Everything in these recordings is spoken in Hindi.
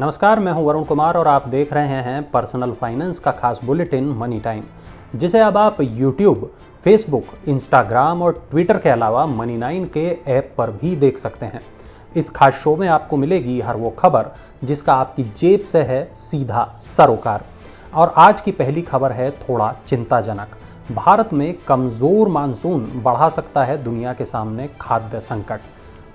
नमस्कार, मैं हूं वरुण कुमार और आप देख रहे हैं पर्सनल फाइनेंस का खास बुलेटिन मनी टाइम, जिसे अब आप YouTube, Facebook, Instagram और Twitter के अलावा Money9 के ऐप पर भी देख सकते हैं। इस खास शो में आपको मिलेगी हर वो खबर जिसका आपकी जेब से है सीधा सरोकार। और आज की पहली खबर है थोड़ा चिंताजनक। भारत में कमज़ोर मानसून बढ़ा सकता है दुनिया के सामने खाद्य संकट।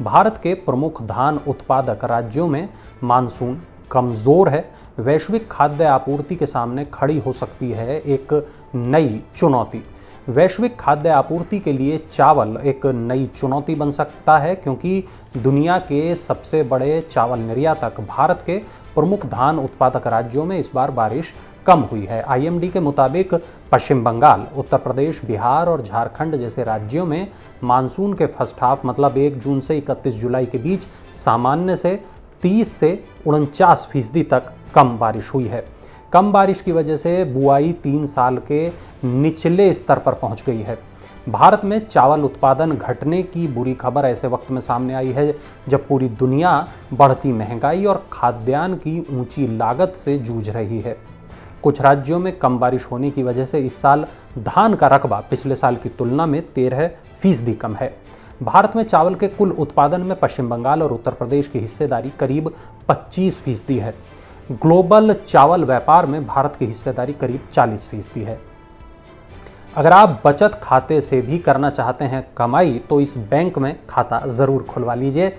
भारत के प्रमुख धान उत्पादक राज्यों में मानसून कमज़ोर है। वैश्विक खाद्य आपूर्ति के सामने खड़ी हो सकती है एक नई चुनौती। वैश्विक खाद्य आपूर्ति के लिए चावल एक नई चुनौती बन सकता है, क्योंकि दुनिया के सबसे बड़े चावल निर्यातक भारत के प्रमुख धान उत्पादक राज्यों में इस बार बारिश कम हुई है। IMD के मुताबिक पश्चिम बंगाल, उत्तर प्रदेश, बिहार और झारखंड जैसे राज्यों में मानसून के फर्स्ट हाफ मतलब 1 जून से 31 जुलाई के बीच सामान्य से 30 से 49% तक कम बारिश हुई है। कम बारिश की वजह से बुआई 3 साल के निचले स्तर पर पहुंच गई है। भारत में चावल उत्पादन घटने की बुरी खबर ऐसे वक्त में सामने आई है जब पूरी दुनिया बढ़ती महंगाई और खाद्यान्न की ऊंची लागत से जूझ रही है। कुछ राज्यों में कम बारिश होने की वजह से इस साल धान का रकबा पिछले साल की तुलना में 13% कम है। भारत में चावल के कुल उत्पादन में पश्चिम बंगाल और उत्तर प्रदेश की हिस्सेदारी करीब 25% है। ग्लोबल चावल व्यापार में भारत की हिस्सेदारी करीब 40% है। अगर आप बचत खाते से भी करना चाहते हैं कमाई तो इस बैंक में खाता ज़रूर खुलवा लीजिए।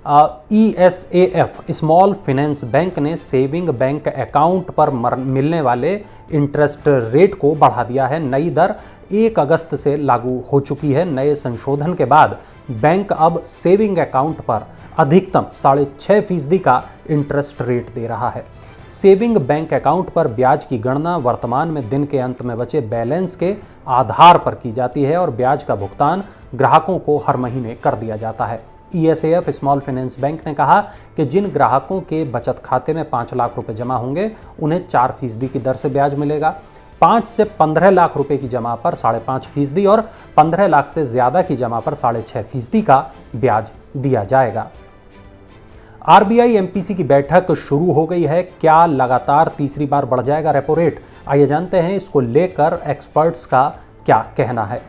ESAF स्मॉल फाइनेंस बैंक ने सेविंग बैंक अकाउंट पर मिलने वाले इंटरेस्ट रेट को बढ़ा दिया है। नई दर 1 अगस्त से लागू हो चुकी है। नए संशोधन के बाद बैंक अब सेविंग अकाउंट पर अधिकतम 6.5% का इंटरेस्ट रेट दे रहा है। सेविंग बैंक अकाउंट पर ब्याज की गणना वर्तमान में दिन के अंत में बचे बैलेंस के आधार पर की जाती है और ब्याज का भुगतान ग्राहकों को हर महीने कर दिया जाता है। ESAF स्मॉल फाइनेंस बैंक ने कहा कि जिन ग्राहकों के बचत खाते में 5 लाख रुपए जमा होंगे उन्हें 4% की दर से ब्याज मिलेगा। 5 से 15 लाख रुपए की जमा पर 5.5% और 15 लाख से ज्यादा की जमा पर 6.5% का ब्याज दिया जाएगा। RBI MPC की बैठक शुरू हो गई है। क्या लगातार तीसरी बार बढ़ जाएगा रेपो रेट? आइए जानते हैं इसको लेकर एक्सपर्ट्स का क्या कहना है।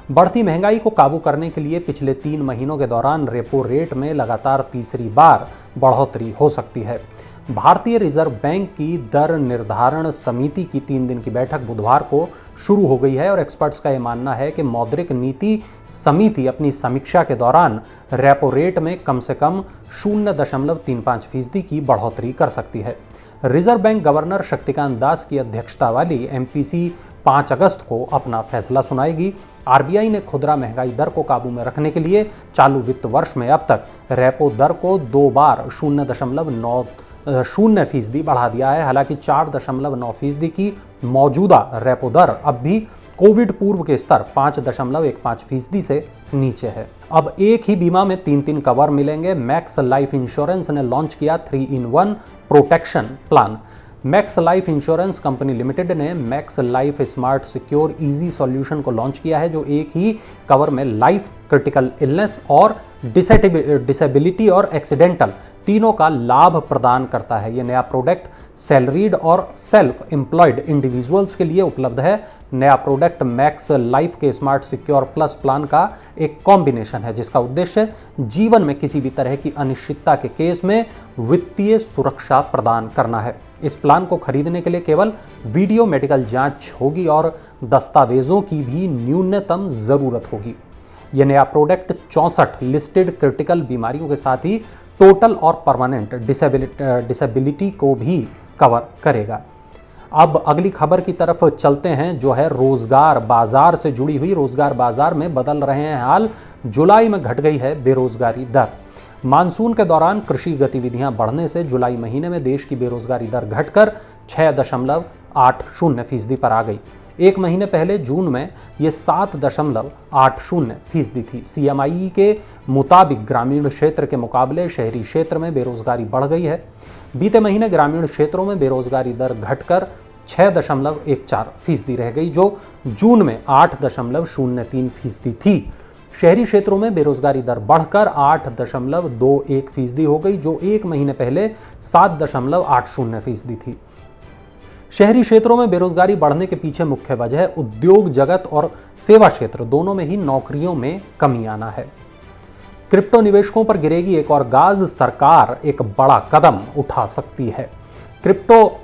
बढ़ती महंगाई को काबू करने के लिए पिछले 3 महीनों के दौरान रेपो रेट में लगातार तीसरी बार बढ़ोतरी हो सकती है। भारतीय रिजर्व बैंक की दर निर्धारण समिति की 3 दिन की बैठक बुधवार को शुरू हो गई है और एक्सपर्ट्स का यह मानना है कि मौद्रिक नीति समिति अपनी समीक्षा के दौरान रेपो रेट में कम से कम 0.35% की बढ़ोतरी कर सकती है। Reserve bank governor Shaktikanta Das की अध्यक्षता वाली MPC 5 अगस्त को अपना फैसला सुनाएगी। RBI ने खुदरा महंगाई दर को काबू में रखने के लिए चालू वित्त वर्ष में अब तक रेपो दर को 2 बार 0.90% बढ़ा दिया है। हालांकि 4.9% की मौजूदा रेपो दर अब भी कोविड पूर्व के स्तर 5.15% से नीचे है। अब एक ही बीमा में 3 कवर मिलेंगे। मैक्स लाइफ इंश्योरेंस ने लॉन्च किया 3-in-1 protection plan. Max Life insurance company limited ने Max Life smart secure easy solution को लॉन्च किया है, जो एक ही कवर में लाइफ, क्रिटिकल इलनेस और डिसेबिलिटी और एक्सीडेंटल तीनों का लाभ प्रदान करता है। यह नया प्रोडक्ट सैलरीड और सेल्फ एम्प्लॉयड इंडिविजुअल्स के लिए उपलब्ध है। नया प्रोडक्ट मैक्स लाइफ के स्मार्ट सिक्योर प्लस प्लान का एक कॉम्बिनेशन है, जिसका उद्देश्य जीवन में किसी भी तरह की अनिश्चितता के केस में वित्तीय सुरक्षा प्रदान करना है। इस प्लान को खरीदने के लिए केवल वीडियो मेडिकल जांच होगी और दस्तावेजों की भी न्यूनतम जरूरत होगी। यह नया प्रोडक्ट 64 लिस्टेड क्रिटिकल बीमारियों के साथ ही टोटल और परमानेंट डिसेबिलिटी को भी कवर करेगा। अब अगली खबर की तरफ चलते हैं, जो है रोजगार बाजार से जुड़ी हुई। रोजगार बाजार में बदल रहे हैं हाल। जुलाई में घट गई है बेरोजगारी दर। मानसून के दौरान कृषि गतिविधियां बढ़ने से जुलाई महीने में देश की बेरोजगारी दर घटकर 6.80% पर आ गई। 1 महीने पहले जून में ये 7.80% थी। CMI के मुताबिक ग्रामीण क्षेत्र के मुकाबले शहरी क्षेत्र में बेरोजगारी बढ़ गई है। बीते महीने ग्रामीण क्षेत्रों में बेरोजगारी दर घटकर 6.14% रह गई, जो जून में 8.03% थी। शहरी क्षेत्रों में बेरोजगारी दर बढ़कर 8.21% हो गई, जो एक महीने पहले 7.80% थी। शहरी क्षेत्रों में बेरोजगारी बढ़ने के पीछे मुख्य वजह उद्योग जगत और सेवा क्षेत्र दोनों में ही नौकरियों में कमी आना है। क्रिप्टो निवेशकों पर गिरेगी एक और गाज, सरकार एक बड़ा कदम उठा सकती है। क्रिप्टो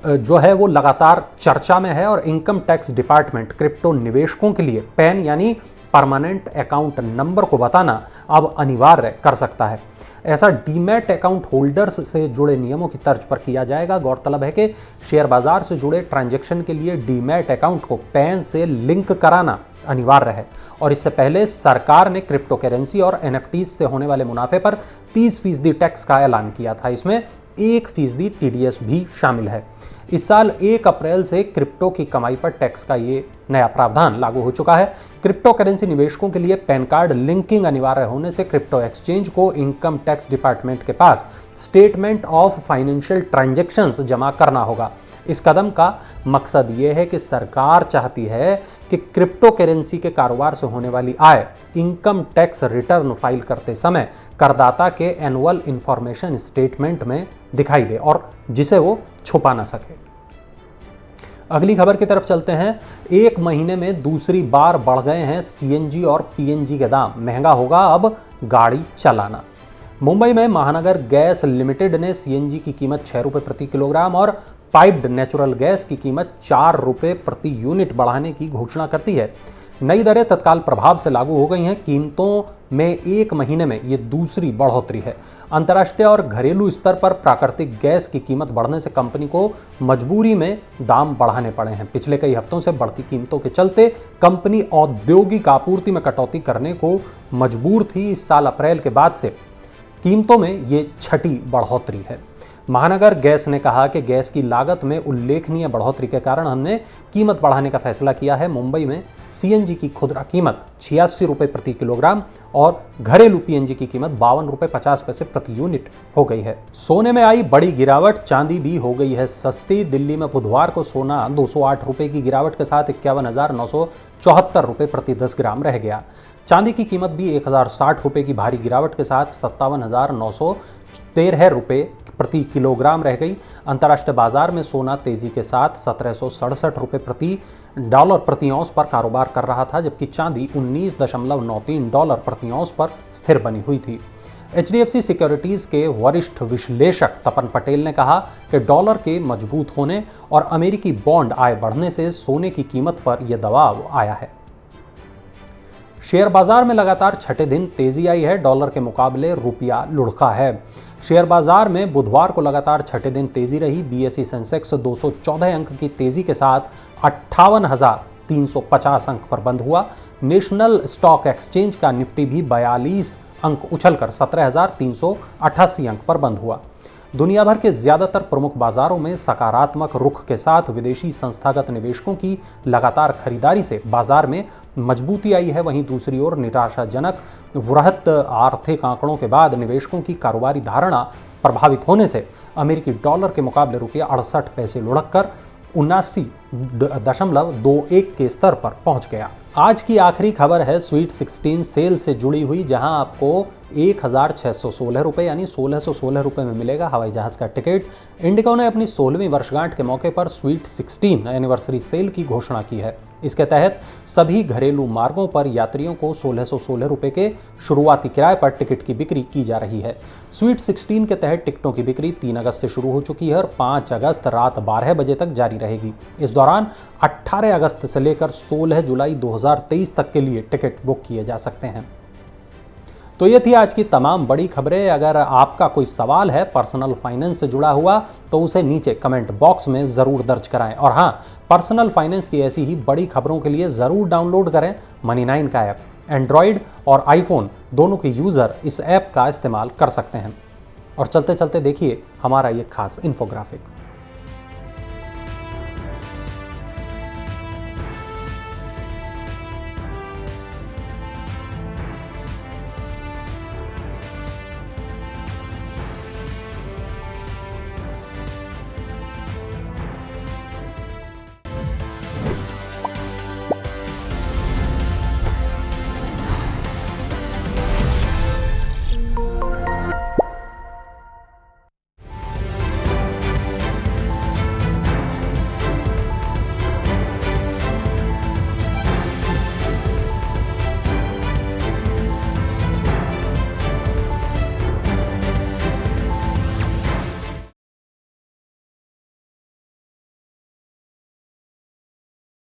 जो है वो लगातार चर्चा में है और इनकम टैक्स डिपार्टमेंट क्रिप्टो निवेशकों के लिए पैन यानी परमानेंट अकाउंट नंबर को बताना अब अनिवार्य कर सकता है। ऐसा डीमैट अकाउंट होल्डर्स से जुड़े नियमों की तर्ज पर किया जाएगा। गौरतलब है कि शेयर बाजार से जुड़े ट्रांजैक्शन के लिए डीमैट अकाउंट को पैन से लिंक कराना अनिवार्य है और इससे पहले सरकार ने क्रिप्टो करेंसी और एनएफटीज से होने वाले मुनाफे पर 30% टैक्स का ऐलान किया था। इसमें 1% टीडीएस भी शामिल है। इस साल 1 अप्रैल से क्रिप्टो की कमाई पर टैक्स का ये नया प्रावधान लागू हो चुका है। क्रिप्टो करेंसी निवेशकों के लिए पैन कार्ड लिंकिंग अनिवार्य होने से क्रिप्टो एक्सचेंज को इनकम टैक्स डिपार्टमेंट के पास स्टेटमेंट ऑफ फाइनेंशियल ट्रांजैक्शंस जमा करना होगा। इस कदम का मकसद ये है कि सरकार चाहती है कि क्रिप्टो करेंसी के कारोबार से होने वाली आय इनकम टैक्स रिटर्न फाइल करते समय करदाता के एनुअल इंफॉर्मेशन स्टेटमेंट में दिखाई दे और जिसे वो छुपा ना सके। अगली खबर की तरफ चलते हैं। एक महीने में दूसरी बार बढ़ गए हैं सीएनजी और पीएनजी के दाम, महंगा होगा अब गाड़ी चलाना। मुंबई में महानगर गैस लिमिटेड ने सीएनजी की कीमत 6 रुपये प्रति किलोग्राम और पाइप्ड नेचुरल गैस की कीमत 4 रुपये प्रति यूनिट बढ़ाने की घोषणा कर दी है। नई दरें तत्काल प्रभाव से लागू हो गई हैं। कीमतों में एक महीने में ये दूसरी बढ़ोतरी है। अंतर्राष्ट्रीय और घरेलू स्तर पर प्राकृतिक गैस की कीमत बढ़ने से कंपनी को मजबूरी में दाम बढ़ाने पड़े हैं। पिछले कई हफ्तों से बढ़ती कीमतों के चलते कंपनी औद्योगिक आपूर्ति में कटौती करने को मजबूर थी। इस साल अप्रैल के बाद से कीमतों में ये छठी बढ़ोतरी है। महानगर गैस ने कहा कि गैस की लागत में उल्लेखनीय बढ़ोतरी के कारण हमने कीमत बढ़ाने का फैसला किया है। मुंबई में सीएनजी की खुदरा कीमत 86 रुपये प्रति किलोग्राम और घरेलू पीएनजी की कीमत 52 रुपये 50 पैसे प्रति यूनिट हो गई है। सोने में आई बड़ी गिरावट, चांदी भी हो गई है सस्ती। दिल्ली में बुधवार को सोना 208 रुपये की गिरावट के साथ 51,974 रुपये प्रति 10 ग्राम रह गया। चांदी की कीमत भी 1060 रुपये की भारी गिरावट के साथ 57,913 रुपये प्रति किलोग्राम रह गई। अंतर्राष्ट्रीय बाजार में सोना तेजी के साथ 1767 रुपये प्रति डॉलर प्रति औंस पर कारोबार कर रहा था, जबकि चांदी 19.93 डॉलर प्रति औंस पर स्थिर बनी हुई थी। एचडीएफसी सिक्योरिटीज के वरिष्ठ विश्लेषक तपन पटेल ने कहा कि डॉलर के मजबूत होने और अमेरिकी बॉन्ड आय बढ़ने से सोने की कीमत पर यह दबाव आया है। शेयर बाजार में लगातार छठे दिन तेजी आई है। डॉलर के मुकाबले रुपया लुढ़का है। शेयर बाजार में बुधवार को लगातार छठे दिन तेजी रही। बीएसई सेंसेक्स 214 अंक की तेजी के साथ 58,350 अंक पर बंद हुआ। नेशनल स्टॉक एक्सचेंज का निफ्टी भी 42 अंक उछलकर 17,388 अंक पर बंद हुआ। दुनिया भर के ज्यादातर प्रमुख बाजारों में सकारात्मक रुख के साथ विदेशी संस्थागत निवेशकों की लगातार खरीदारी से बाजार में मजबूती आई है। वहीं दूसरी ओर निराशाजनक वृहत आर्थिक आंकड़ों के बाद निवेशकों की कारोबारी धारणा प्रभावित होने से अमेरिकी डॉलर के मुकाबले रुपया 68 पैसे लुढ़ककर 79.21 के स्तर पर पहुंच गया। आज की आखिरी खबर है स्वीट 16 सेल से जुड़ी हुई, जहां आपको 1,616 रुपये यानी 1,616 रुपये में मिलेगा हवाई जहाज का टिकट। इंडिगो ने अपनी 16वीं वर्षगांठ के मौके पर स्वीट 16 एनिवर्सरी सेल की घोषणा की है। इसके तहत सभी घरेलू मार्गों पर यात्रियों को 1,616 रुपये के शुरुआती किराए पर टिकट की बिक्री की जा रही है। स्वीट 16 के तहत टिकटों की बिक्री 3 अगस्त से शुरू हो चुकी है और 5 अगस्त रात 12 बजे तक जारी रहेगी। इस दौरान 18 अगस्त से लेकर 16 जुलाई 2023 तक के लिए टिकट बुक किए जा सकते हैं। तो ये थी आज की तमाम बड़ी खबरें। अगर आपका कोई सवाल है पर्सनल फाइनेंस से जुड़ा हुआ तो उसे नीचे कमेंट बॉक्स में ज़रूर दर्ज कराएं। और हाँ, पर्सनल फाइनेंस की ऐसी ही बड़ी खबरों के लिए ज़रूर डाउनलोड करें मनी9 का ऐप। एंड्रॉयड और आईफोन दोनों के यूज़र इस ऐप का इस्तेमाल कर सकते हैं। और चलते चलते देखिए हमारा ये खास इन्फोग्राफिक।